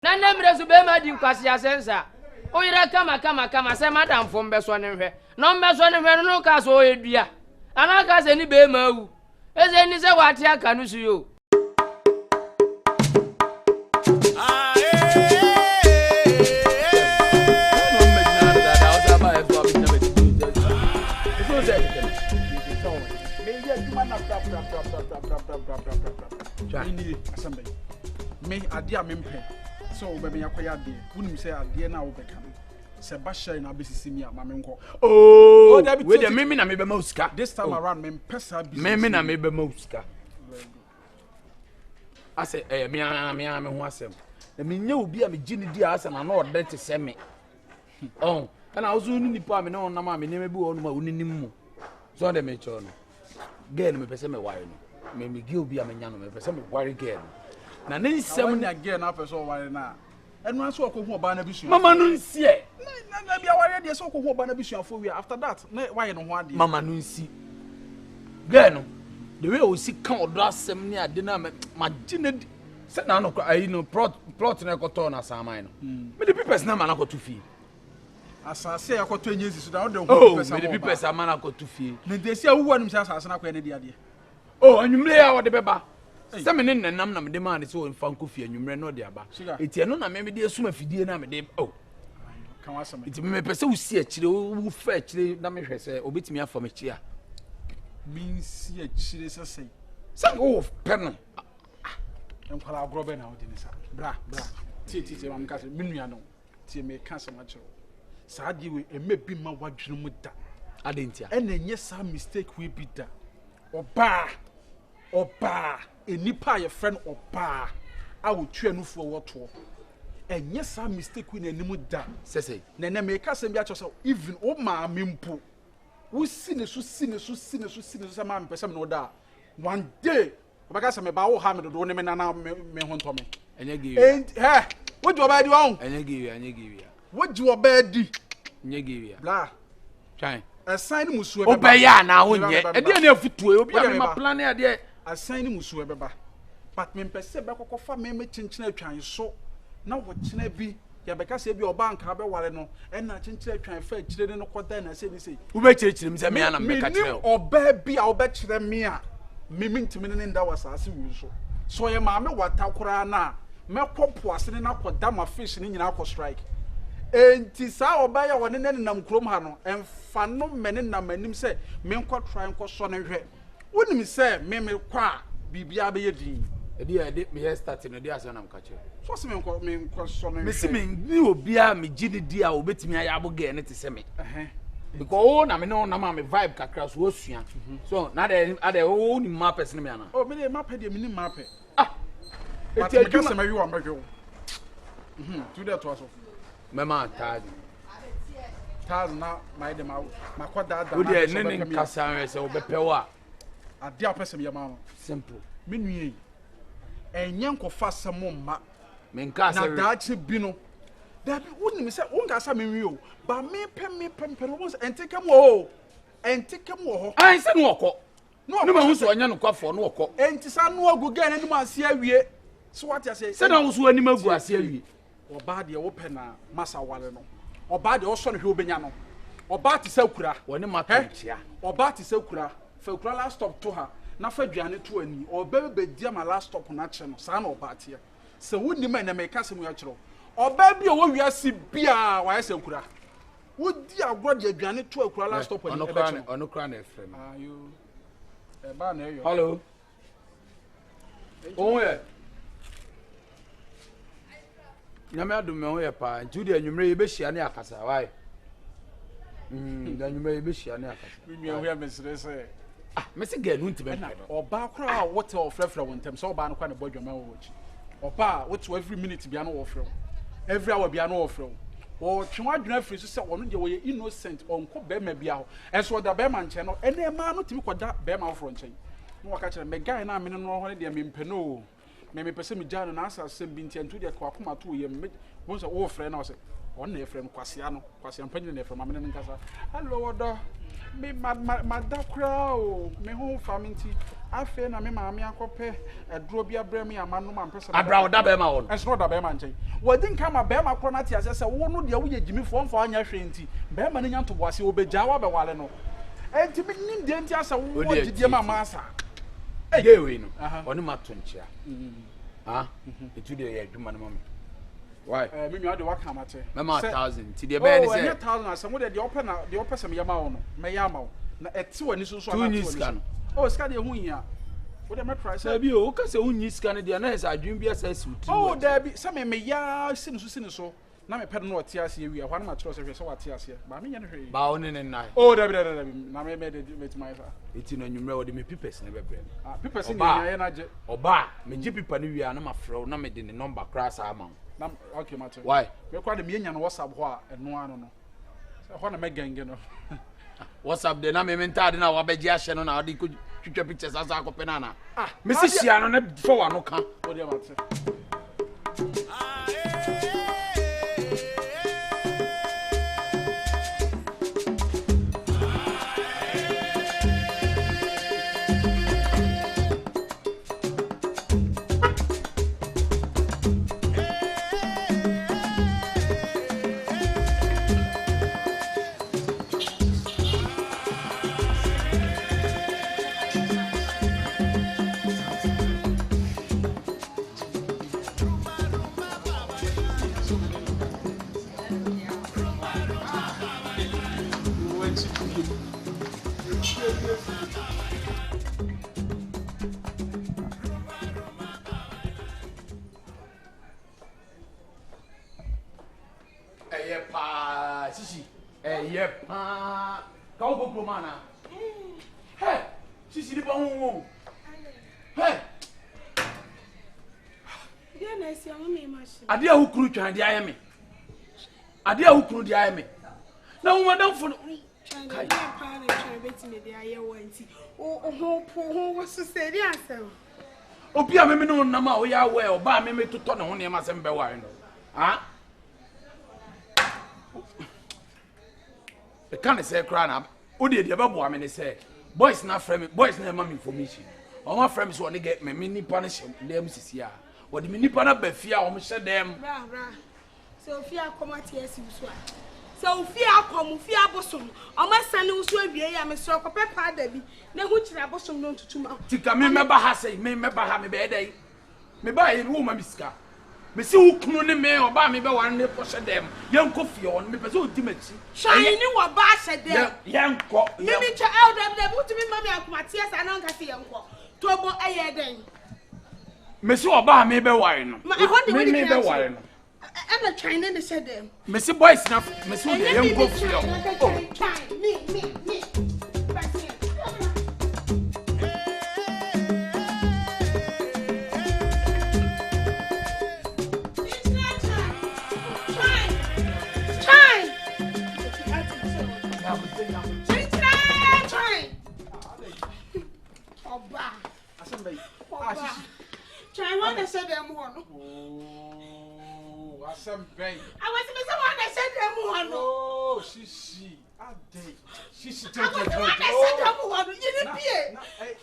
Na nemre so be ma di nkwase asensa. Oyira kama se madam fo mbeso ne hwe. No mbeso ne hwe no ka so edua. Ana ka se ni be ma wu. Eze ni se wate aka no su yo. Me adia mempe so obebe yakoya de wunim say ade na wo beka se ba share na besisi mi ama menko oh we de me na me be ma usika this time around me pesa business me na me be ma usika ase me ho asem na me nya obi a me gini di ase na na ode te se me oh kana ozu ni nipa me na onam a me ne bi wo no ma uninim mu so de me cho no girl me pese me wire no me gi obi a me nya no me pese me wire girl na ne nsem na girl na pese wire na enu aso okohu oba na bisu mama no nsie na bia wire de so okohu oba na bisu afo wi after that na wire no ho ade mama no nsi girl no the way o si kan odo asem ni ade na ma gine se na no ayi no plot na ekoto na saman no me the people na ma na koto fie asase yakoto enyezi so da wo de ho pesa me the people ma na koto fie na de si awuwa nim se asase na kwa ne de ade oh anwumre ya wo de beba se me ne nenam na me de ma ne se wo mfa nkofi anwumre no de aba eti eno na me de esuma fidie na me de oh kan wasama eti me pese wo si akire wo fa akire na me hwese obetimi afa me chia bin si akire sese se wo pe no enkwala agrobe na wo de ne sa bra tie mam ka se menua no tie me ka se ma chiro sa de we emebi ma wadwene mu da adentia ena enye sa mistake we bi da oba enipa ye friend oba a wo twa nufu woto enye sa mistake we na enimu da sese na me ka se bi a cho even o ma mempo wo sine so sa ma mpese me no da one day obaka se me ba wo ha me do ne me na me ho nto me enye gi and wo di oba di won enye gi wo di oba di enye gi bla try assign musu obeya na wo nye e de na afutuo obi a me ma plan e de assign musu beba but me mpese be kokofa me chinchina atwan so na wo china bi ya beka se bi oba nka be ware no e na chinchina atwan fa chire no koda na se ni se wo be chire me se me ana me ka chire oba bi a oba chire me a me ntimi ne nda wasase wi so ye ma me wata kora na me kopo ase na koda ma fish ni nyina ko strike enti sa oba ya wone ne nam krom ha no emfa no mene nam anim se me nko try nko so ne hwe wonim se me kwa bibia be yedin edi me start no dia so nam ka che so se me nko so ne me si me ni obi a me gidi di a obetimi aya aboge ne te se me because na me no na ma me vibe kakra so osua so na ade o ni ma person me ana oh me dey map dey me ni map eti adwuma se me wi wa mbadwo to that was mema taz na my dem ma kwada da na we dey ne nkasa we se obepewa ade a person ye ma no simple me nue enye nkofa semo ma me nkasa na daache bi no da bi wonim se won nkasa me nwie o ba me pem wo entekam wo ho ai se no okọ no ma hu so anya no kwafo no okọ entisa no agu ga na nim ase awie so what you say se na hu so anim agu ase awie oba de wo pe na masa wale no oba de o so no hwe obenya no oba te sakura woni matonchia oba te sakura fa kura last stop to ha na fa dwane to ani oba be dia ma last stop na che no sa na oba te se woni ma na me ka se mu ya chiro oba bi o wo wiase bia wa ya sakura wo di agro de dwane to akura last stop ani e be che ono kra na efrem you e ba na yo hello oh yeah nyame adum me ho ye pa judi anwumre ye be hia ne akasa why anwumre ye be hia ne akasa mi ho ya mesere se me se ga nu ntime oba kra what of frefra won tem so oba no kwa ne bodwama wo chi oba what every minute bia no wo frɛ every hour bia no wo frɛ wo twenwa dwena frɛ so se wono de wo ye innocent onko be ma bia ho enso da be ma nche no ene ma no timi koda be ma wo frɔ nchen no waka kire me guy na me no ho ne de me mpɛ no me pese me jano na asase bi ntiantu de kwa akoma to ye me won se wo frɛ na wo se on na frɛ no kwasea mpanyin na frɛ ma me ne nkasa hello wodo me ma da kra o me ho fa me nti afe na me maame akɔpɛ aduro bi abrɛ me amano ma mpɛsɛ abra oda be ma won ɛso no da bɛɛ ma nkyɛn wadi nka ma bɛɛ ma korɔ na te ase sɛ wo no deɛ woyɛ gyimi fo mfa anya hwɛ nti bɛɛ ma no nya ntoboase wo begya wa bɛwale no enti me nim deɛ nti asa wo gidie ma ma asa ye we no oni ma to nkyia ha etu de ye adwuma no ma me why me nwa de waka amate mama 1000 ti de be ni say 1000 asɛm wo de ɔpɛ na de ɔpɛ sɛ me yama wo no me yama wo na ɛte wani so so ana to ni oh ska de hu hia wo de me try say sabi o ka se unyi ska ne de na esa adwun bi asa si uti oh da bi sɛ me ya sin so na me pɛ no ɔte ase wi a hwa na ma kyerɛ sɛ hwɛ sɛ wate ase ba me nya ne hwɛ ba oni ne nai oh da bi na me de my fa eti no nwumre wo de me pipes ne bebre ah pipes ni nya na je oba me ji pipa ne wi a na ma frɛ na me de ne number cross ama na okay mate why me kwa de me nya no WhatsApp ho a eno ano no sɛ hɔ na me genge no WhatsApp de na me mentade na wa beji ahye no na odi ko twitwa pictures asa akɔpɛ na na me si hia no na fo wa no ka o de mate Sisi ka wo bobro mana hey sisi di ba hu hey dia na esi awu me machine ade a hukuru twan de ayeme ade a hukuru de ayeme na wo madam fo kai pa na twan beti me de aye wanti ho wo so se dia asem obi a me no nam a wo ya we oba me toto ne ho ne ma sem be ware no ha the kind of say cry na o de be bo am ne say boys na frame boys na ma information o ma frame so o ne get me nipa na hye dem sisi a o de me nipa na ba fia o mo hye dem bra so fia komati esi so a so fia kom fia bosom o ma sane wo so awie ya me so kope pa da bi na hu kira bosom no tutuma tika me meba ha sei me meba ha me be dai me ba yi wo ma miska me si wo kunu ne me oba me be wan ne po hye dem yenko fie on me pese odi machi shine ni wo ba hye dem yenko me cha elder dem mutumi mami akomati esa na nka se yenko tobo eye den me si oba me be ware no me be ware no ana China ne hye dem me si boys na me si de yenko fie on me Try one that said them one. Oh, asem ben. I was the one that said them one. Oh, she. A day. She I was the one that said them one. You didn't be. Hey,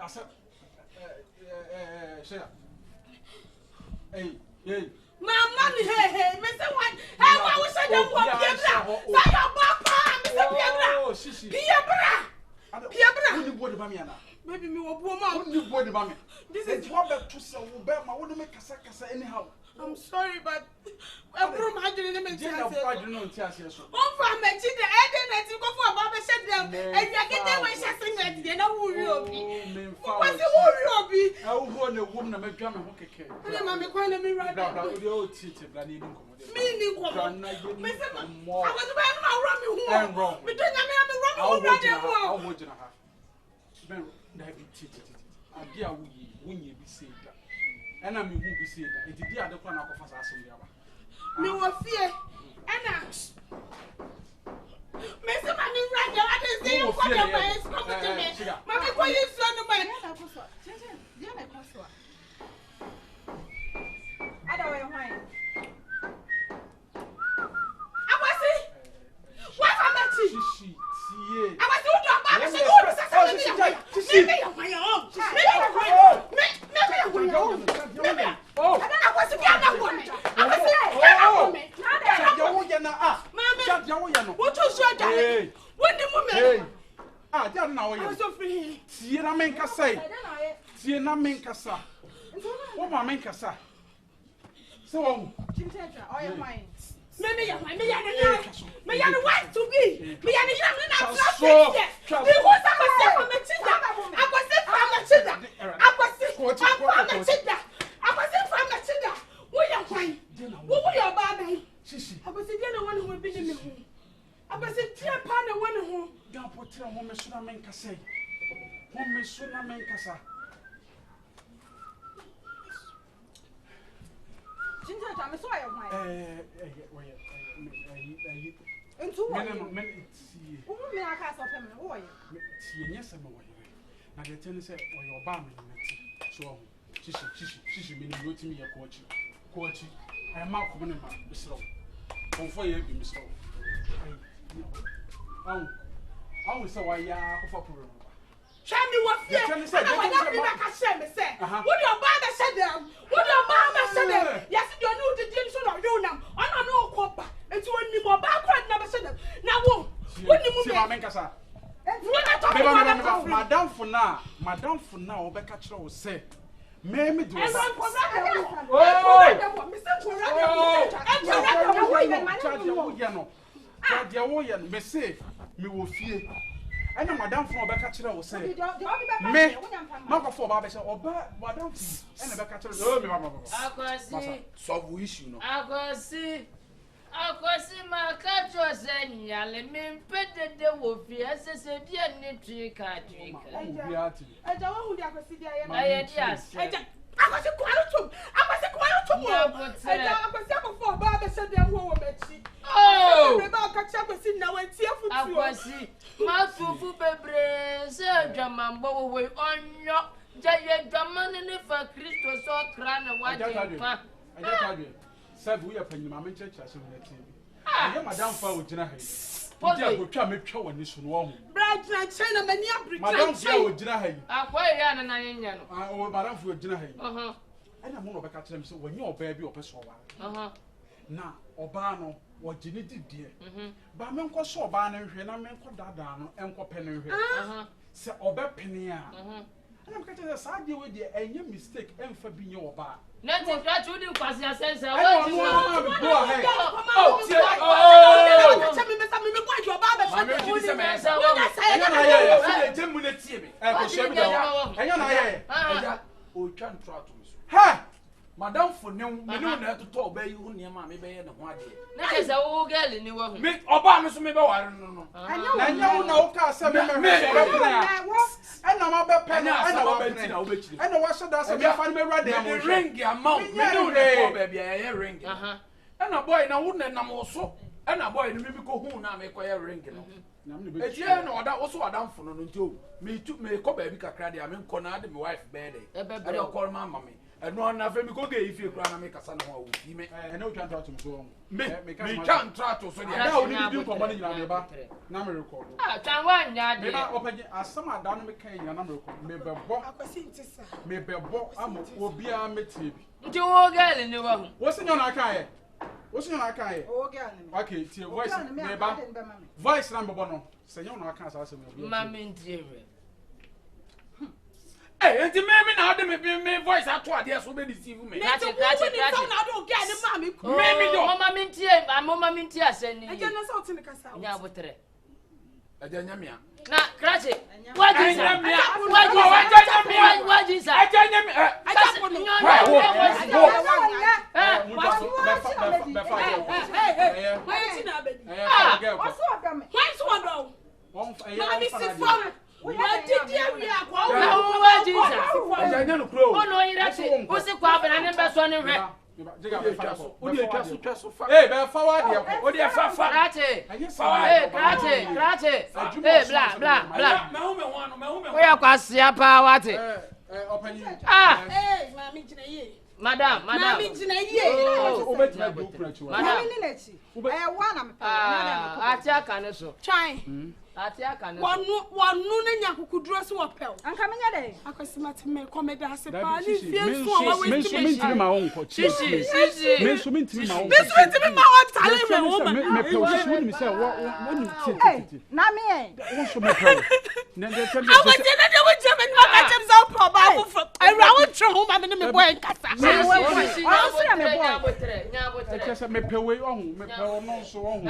asem. Share. Hey. Mama, hey, Mr. One. Hey, why was I them one? Say your papa, Mr. Piabra. Oh, she. Piabra. Who you bought the bamiana? Maybe me will boom out. Who you bought the bamiana? This is what back to sell. Obama wouldn't make kasa anyhow. I'm sorry, but I'm from Hadrian and Jenna, I don't know. Oh, from my children, I didn't go for Baba said them, and you get them when she's saying that you know who you'll be. What's the who you'll be? I will go on a woman and make drama. Okay, I'm calling me right now. Meaning, Mr. I was about to run me wrong. But then I'm running wrong. I dear, we be saved. And I'm who be saved. It is the other one of us asking you. No fear. And Mr. Mammy right now, I didn't see you for the way it's coming to me. Mammy, why you son of mine? I don't know why. I was it. What am I? I was doing my Hey. Ah, dia na wo ye. I'm so free. Tie na men kasa. Tie na men kasa. Wo ma men kasa. So wo. Chintetra, all your mind. Me ya wife to be. Me ya ni yam na So, trust. Me who sa ko me chida. Akwase from na chida. Akwase from na chida. Wo ya kwan. Wo ya ba ban. Shishi. Akwase dia na won ho bi ni me ho. Akwase tie pa na won ho. Dan potre wo me so na men kasa. Wo me so na men kasa. Chintetra, me saw your mind. Into what? Who me a cast of him? Who are you? Yes, I'm away. Now they tell you say, or your barman. So, shishi, meaning you to me a coach. I am out for Miss Lowe. On for you, Miss Lowe. I was so I for Show me what fear. I want to be back at Shem, say. Would your father said them? Would your mama said them? Yes, you know the James or you now. I don't know copper. It's when you more backward never said them. Now, when you move, Madame for now, Becca will say, Mammy, do it. I know Madame from Becca will say, me, Mama for Baba, or Madame, and Becca, solve issue. I go see my cat was saying, Yale, me petted the wolf, yes, I said, dear, Nitri cat. I don't know who they are. Yes, I was a quarrel I was before Baba said they were Betty. Oh, about catch up with now and see I was see. My fufu bebre, Sir Jamambo will on your giant Draman in it for Christos or Cran and what I just told you. Said we are paying my church as soon as I am Madame for with Jenna. I will try to make sure when this one. Bright and China, many Madame for with Jenna. I quite yan and I Oh, Madame for Jenna. And I'm going to catch them so when your baby or person. Now, Obano, what Jenny did, dear. But I'm going to saw Barney and I'm going to Dada and Penny. Say, Ober Penny. And I'm catching a side deal with you and your mistake and for being your bar. Nothing that you didn't pass your sense. Go ahead. Madam for no, we don't have to talk about you, Niama, maybe in a while. That is a old girl in the world. Make Obama, so maybe I don't know. I know, Casa, I know about Penny, I know what should I say? I find me right there. Ring your mouth, baby, a ring. And a boy, now wouldn't I'm also, and a boy, maybe go home now, make a ring. It's yeah, no, that also a down for no too. Me took me a copy, I mean, Conrad, my wife, bed. I don't call my mammy. And no one have me go if you cry and make a son of me. I know you can't try to so. Me can't try to so now we do for money in our neighbor. Number record. Ah, one yard. As some are done making your number. Maybe I'm will be a meeting. You old girl in the world. What's in your Nakai? What's in your Nakai? Okay, it's your voice. Voice number one. Say, you know, I can't ask me. Mammy, dear. Hey, and the man now the voice I told you so many deceive me. That's it. I don't get the mammy. Mamma Mintia, my Mamma Mintia sending. I can't salt in the casa. Yeah, what the I don't know. now, crash it. What is that? What is that? Madam. Mami jina ye. Obetima do kurachi wa. Mami ni nechi. Wana me pe. Ati aka ne so. Twan. Ati aka ne so. Wanu na nyakukuduro so wopel. Anka me nya de. Akosima me komeda ase pa ni fie so wa me so mentimi ma won ko. Shishi. Me so mentimi ma won. Me so mentimi ma won tale me wo ba. Me pe o so ni se woni titi. Na me e. Won so me pe. Na de tell me. Awo je na de wo je me no ka chem so pro ba wo fo. Awura wo tro ho ma me me boy nkasa. Ekese me pe we ohun me pe ono so ohun.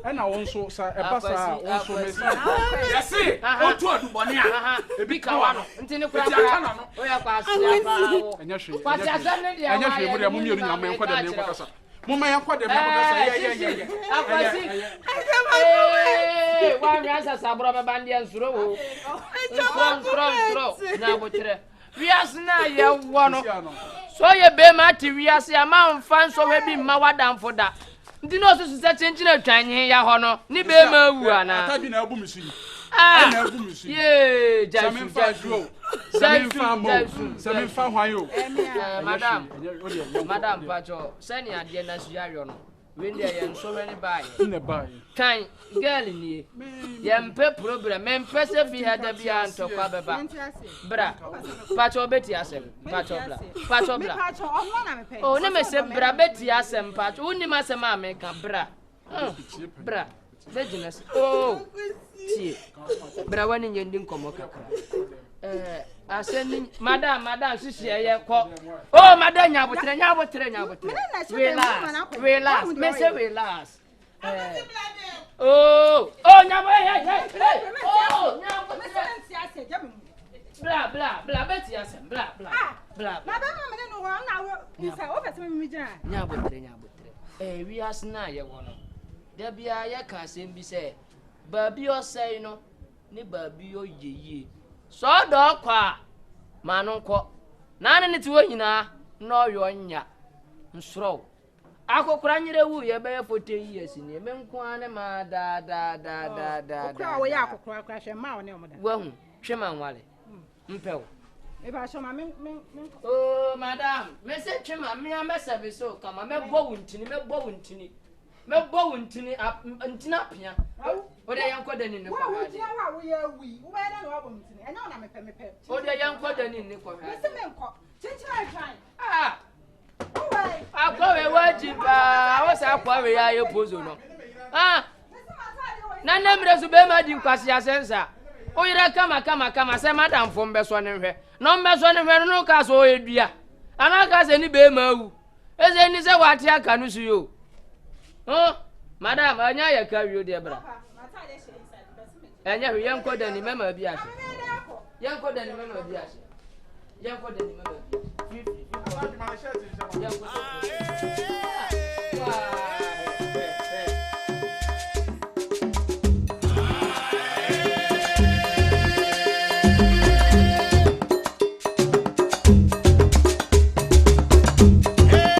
E na won so sa e ba sa won so me sa. Yesi, o tu aduboni a. Ebi ka wa no. Ntini kura kura. O ya kwa asia pa wo. Enya hwe. Kwati asa ne dia. Enya hwe mu dia mu mienu nyama enko da me enko kasa. Mo ma enko da me enko kasa. Ye. Akwasi. Wa mi asa sabro be bandi ensuro wo. Nsuro. Na botre. Wiase na ye wo no. So ye be ma ti wiase ama mfa nso we bi ma wadamfo da. Ndi no susu se chinchin atwanyi ya ho no. Ni be ma wu ana. Atabi na abu misui. Na abu misui. Ye, Jamin fa dro. Samin fa hwan yo. Madam Pacho, send ya de na suya no. We dey ye nso we ni bae. Ne bae. Kan girl ni. Ye mpe problem, me mpe se fi ha da bia ntokwa beba. Bra. Pacho beti asem. Pacho bra. Pacho bra. Pacho onwa na me pe. Oh, ne me se bra beti asem Pacho. Uni ma se ma me ka bra. Bra. Beginners. Oh. Tie. Bra wani nyendi nkomo kakra. Aseni madam sisi ye ko. Oh, madam nyabotre. Relax. Me say relax. Oh, nyabo hey. Oh, nyabo. Me se nsi ase je me. Bla beti asem. Bla. Madam me no wa na wo isa o pese me gina. Nyabotre. We asna ye wono. Da bia ye ka asem bi say baabi osai no ni baabi oyeye. So do kwa manu nko na ne ti wo nyina no yo nya nsoro akokora nyire wu ye be 40 years ni me nko ane ma da Okra wo ya akokora kra hwe ma wo ne omoda wa hu twema nwale mpew e ba sho ma me oh madam me se twema me am service o kama me bo wuntini ntina pia o de yanko dani ne kwa wo tia wa wo ya wi wo ba na no abo mtini enya na me o de yanko dani ne kwa me se me nko chinchira twan akwa we wajiba o sa akwa we ya pozo no na nemre su be ma di nkwasi asensa o yire kama se madam fo mbeso ne hwe no mbeso ne hwe no ka so edua anaka se ni be ma wu eze ni se wate aka no su yo madam anya ya ka wi o de bra anya hwe yanko dani mema bi ase yanko dani mema bi ase yanko dani mema bi ase